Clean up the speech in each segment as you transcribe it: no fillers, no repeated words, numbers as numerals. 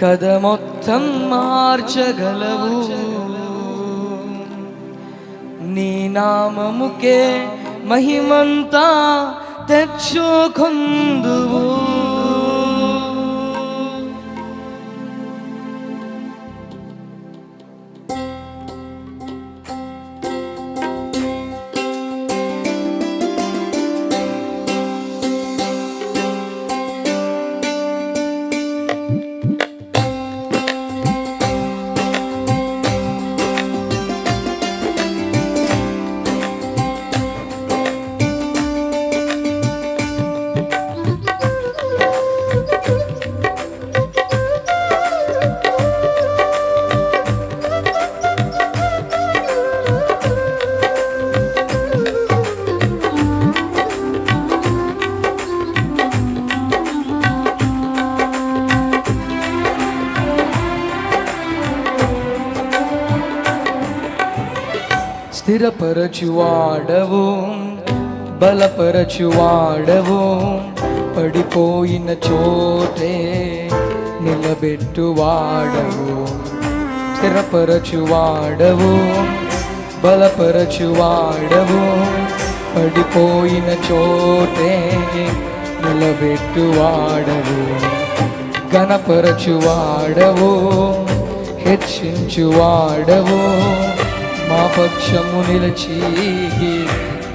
కథ మొత్తం మార్చగలవు, నీ నామముకే మహిమంతా తెచ్చుకొందువు. స్థిరపరచువాడవు, బలపరచువాడవు, పడిపోయిన చోటే నిలబెట్టువాడవు. స్థిరపరచువాడవు, బలపరచువాడవు, పడిపోయిన చోటే నిలబెట్టువాడవు. ఘనపరచువాడవు, హెచ్చించువాడవు, మా పక్షము నిలిచి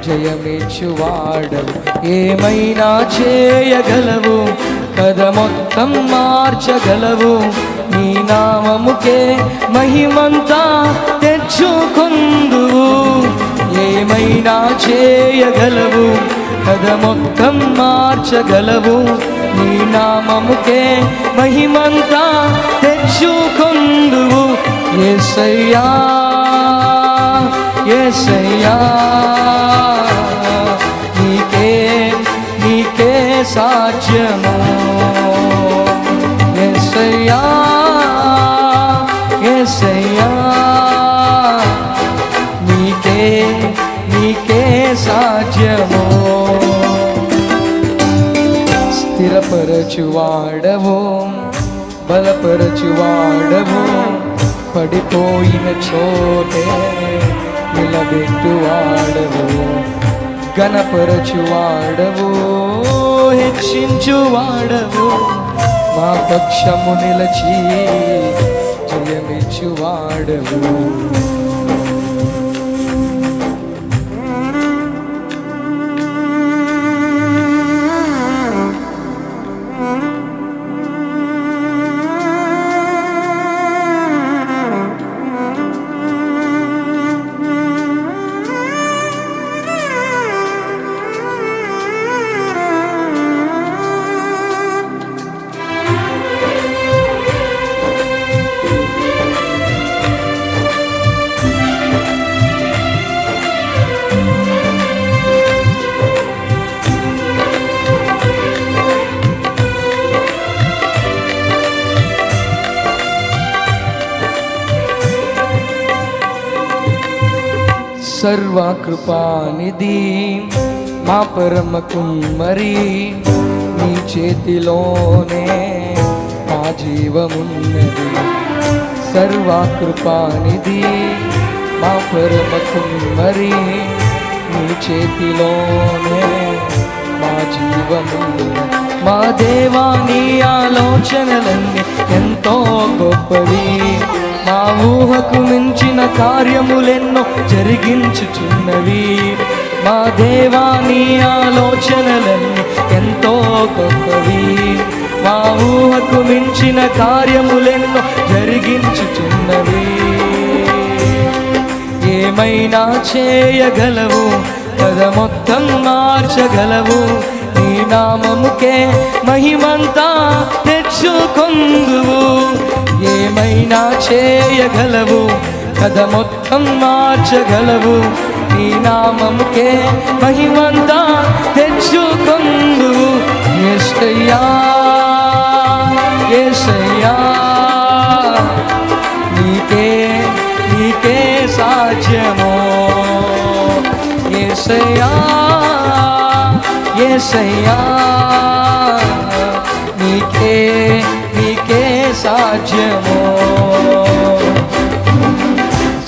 జయమిచ్చువాడవు. ఏమైనా చేయగలవు, కథ మొత్తం మార్చగలవు, నీ నామముకే మహిమంతా తెచ్చుకొందువు. ఏమైనా చేయగలవు, కథ మొత్తం మార్చగలవు, నీ నామముకే మహిమంతా తెచ్చుకొందువు. యేసయ్యా యేసయ్యా, నీకే నీకే సాధ్యము. యేసయ్యా యేసయ్యా, నీకే నీకే సాధ్యము. స్థిరపరచువాడవు, బలపరచువాడవు, పడిపోయిన చోటే నిలబెట్టువాడవు. ఘనపరచువాడవు, హెచ్చించువాడవు, మా పక్షము నిలచి జయమిచ్చువాడవు. సర్వకృపానిధి మా పరమ కుమ్మరి, నీ చేతిలోనే మా జీవమున్నది. సర్వకృపానిధి మా పరమ కుమ్మరి, నీ చేతిలోనే మా జీవమున్నది. మా దేవా, నీ ఆలోచనలన్నీ ఎంతో గొప్పవి, మా ఊహకు మించిన కార్యములెన్నో జరిగించుచున్నవి. మా దేవా, నీ ఆలోచనలన్నీ ఎంతో గొప్పవి, మా ఊహకు మించిన కార్యములెన్నో జరిగించుచున్నవి. ఏమైనా చేయగలవు, కథ మొత్తం మార్చగలవు, నీ నామముకే మహిమంతా తెచ్చుకొందువు. ఏమైనా చేయగలవు, కథ మొత్తం మార్చగలవు, నీ నామముకే మహిమంతా తెచ్చుకొందువు. యేసయ్యా యేసయ్యా, నీకే నీకే సాధ్యము. యేసయ్యా యేసయ్యా, నీకే నీకే సా సాధ్యమో.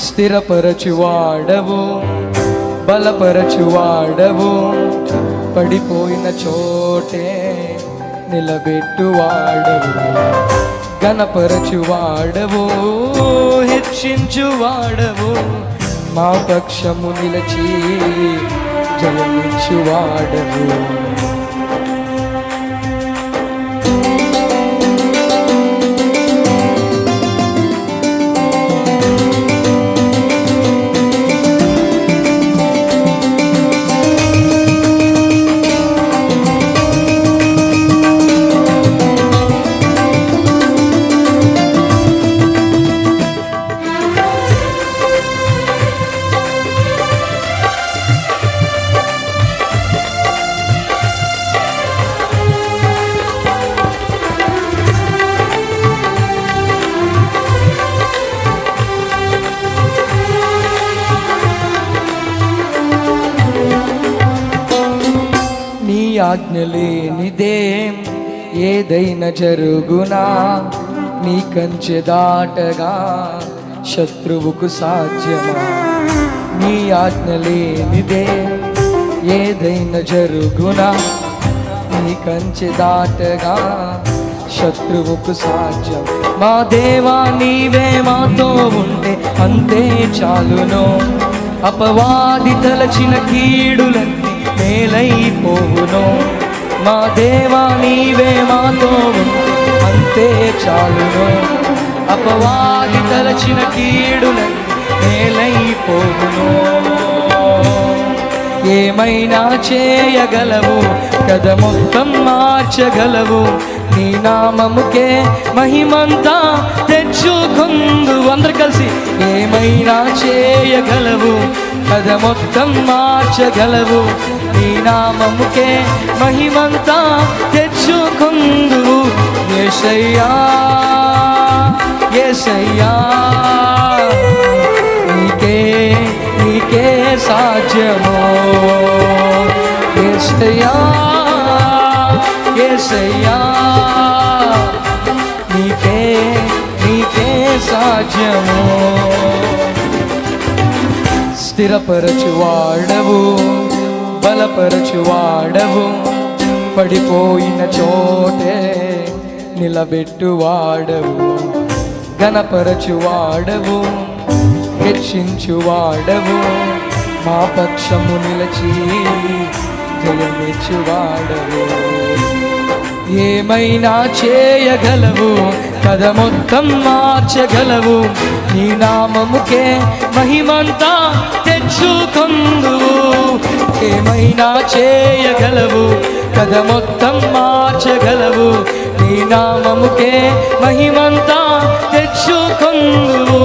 స్థిరపరచువాడవు, బలపరచువాడవు, పడిపోయిన చోటే నిలబెట్టువాడవు, ఘనపరచువాడవు, హెచ్చించువాడవు, మా పక్షము నిలచి జయమించువాడవు. ఆజ్ఞ లేనిదే ఏదైనా జరుగునా, నీ కంచె దాటగా శత్రువుకు సాధ్యమా. నీ ఆజ్ఞ లేనిదే ఏదైనా జరుగునా, నీ కంచె దాటగా శత్రువుకు సాధ్యం. మా దేవా నీవే మాతో ఉంటే అంతే చాలును, అపవాది తలచిన కీడులన్నీ మేలైపోవును. మా దేవా నీవే మాతో ఉంటే అంతే చాలును, అపవాది తలచిన కీడులన్నీ మేలైపోవును. ఏమైనా చేయగలవు, కథ మొత్తం మార్చగలవు, నీ నామముకే మహిమంతా తెచ్చుకుందు. అందరు కలిసి ఏమైనా చేయగలవు, కథ మొత్తం మార్చగలవు, నీ నామముకే మహిమంతా తెచ్చుకుందు. యేసయ్యా యేసయ్యా నీకే నీకే సాధ్యమో. యేసయ్యా యేసయ్యా నీకే నీకే సాధ్యమో. స్థిరపరచువాడవు, బలపరచువాడవు, పడిపోయిన చోటే నిలబెట్టువాడవు, ఘనపరచువాడవు, హెచ్చించువాడవు, మా పక్షము నిలచి జయమిచ్చువాడవు. ఏమైనా చేయగలవు, కథ మొత్తం మార్చగలవు, నీ నామముకే మహిమంతా తెచ్చుకుందువు. ఏమైనా చేయగలవు, కథ మొత్తం మార్చగలవు, నీ నామముకే మహిమంతా తెచ్చుకుందువు.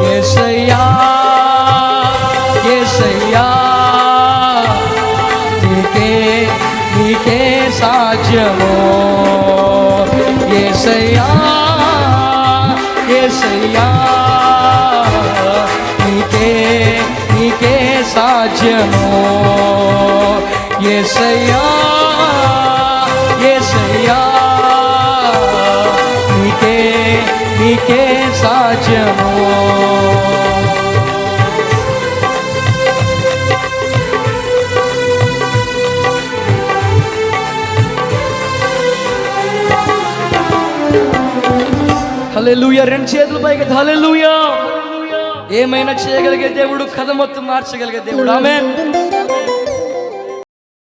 యేసయ్యా యేసయ్యా నీకే నీకే సాధ్యమో. యేసయ్యా యేసయ్యా నీకే నీకే సాధ్యమో. యేసయ్యా యేసయ్యా నీకే నీకే సాధ్యమో. హల్లెలూయా. రెండు చేతుల పైకి హల్లెలూయా. ఏమైనా చేయగలిగే దేవుడు, కథ మొత్తం మార్చగలిగే దేవుడు. ఆమేన్.